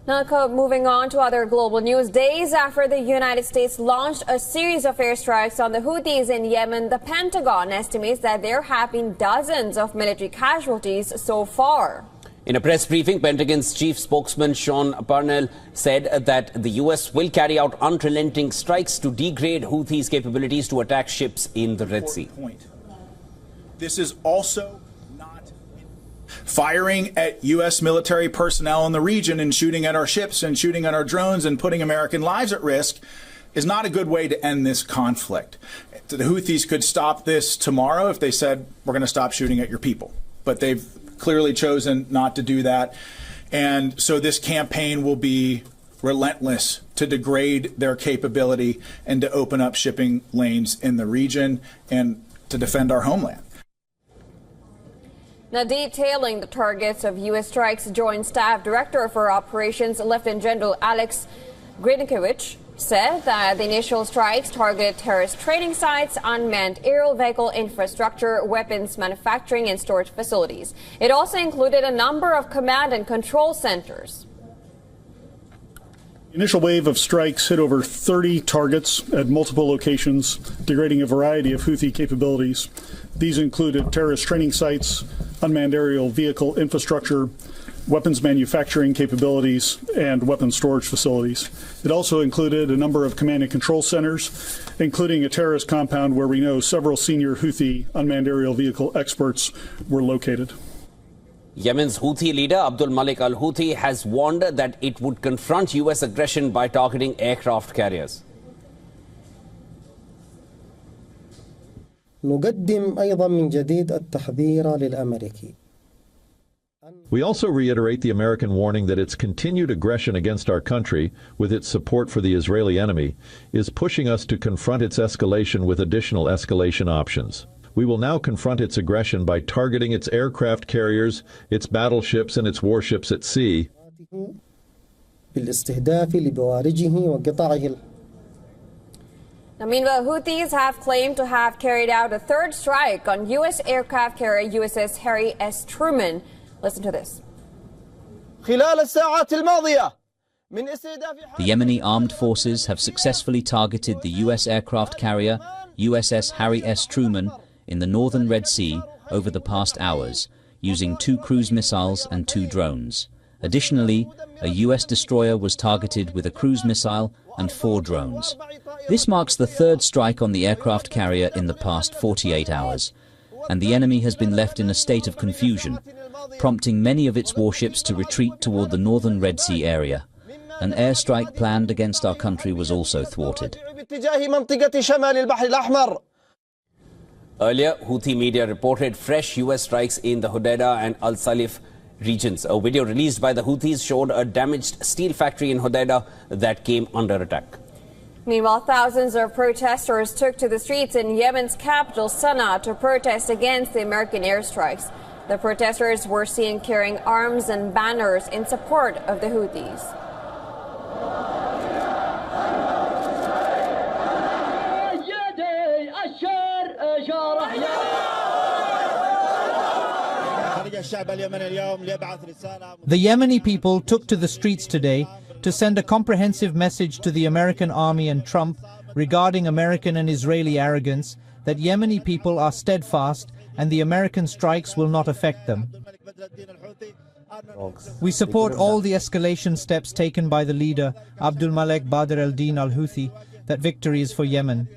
Now, moving on to other global news. Days after the United States launched a series of airstrikes on the Houthis in Yemen, the Pentagon estimates that there have been dozens of military casualties so far. In a press briefing, Pentagon's chief spokesman Sean Parnell said that the U.S. will carry out unrelenting strikes to degrade Houthis' capabilities to attack ships in the Red Sea. This is also not firing at U.S. military personnel in the region and shooting at our ships and shooting at our drones and putting American lives at risk is not a good way to end this conflict. The Houthis could stop this tomorrow if they said, we're going to stop shooting at your people. But they've clearly chosen not to do that. And so this campaign will be relentless to degrade their capability and to open up shipping lanes in the region and to defend our homeland. Now, detailing the targets of U.S. strikes, Joint Staff Director for Operations, Lieutenant General Alex Grinkiewicz, said that the initial strikes targeted terrorist training sites, unmanned aerial vehicle infrastructure, weapons manufacturing and storage facilities. It also included a number of command and control centers. The initial wave of strikes hit over 30 targets at multiple locations, degrading a variety of Houthi capabilities. These included terrorist training sites, unmanned aerial vehicle infrastructure, weapons manufacturing capabilities, and weapons storage facilities. It also included a number of command and control centers, including a terrorist compound where we know several senior Houthi unmanned aerial vehicle experts were located. Yemen's Houthi leader Abdul Malik al-Houthi has warned that it would confront U.S. aggression by targeting aircraft carriers. نقدم أيضا من جديد التحذير للأمريكي. We also reiterate the American warning that its continued aggression against our country, with its support for the Israeli enemy, is pushing us to confront its escalation with additional escalation options. We will now confront its aggression by targeting its aircraft carriers, its battleships, and its warships at sea. Now, meanwhile, Houthis have claimed to have carried out a third strike on U.S. aircraft carrier USS Harry S. Truman. Listen to this. The Yemeni armed forces have successfully targeted the U.S. aircraft carrier USS Harry S. Truman in the northern Red Sea over the past hours, using 2 cruise missiles and 2 drones. Additionally, a U.S. destroyer was targeted with a cruise missile and 4 drones. This marks the third strike on the aircraft carrier in the past 48 hours, and the enemy has been left in a state of confusion, prompting many of its warships to retreat toward the northern Red Sea area. An airstrike planned against our country was also thwarted. Earlier, Houthi media reported fresh U.S. strikes in the Hodeidah and Al Salif regions. A video released by the Houthis showed a damaged steel factory in Hodeidah that came under attack. Meanwhile, thousands of protesters took to the streets in Yemen's capital, Sana'a, to protest against the American airstrikes. The protesters were seen carrying arms and banners in support of the Houthis. The Yemeni people took to the streets today to send a comprehensive message to the American army and Trump regarding American and Israeli arrogance, that Yemeni people are steadfast and the American strikes will not affect them. We support all the escalation steps taken by the leader, Abdul Malik Badr al-Din al-Houthi, that victory is for Yemen.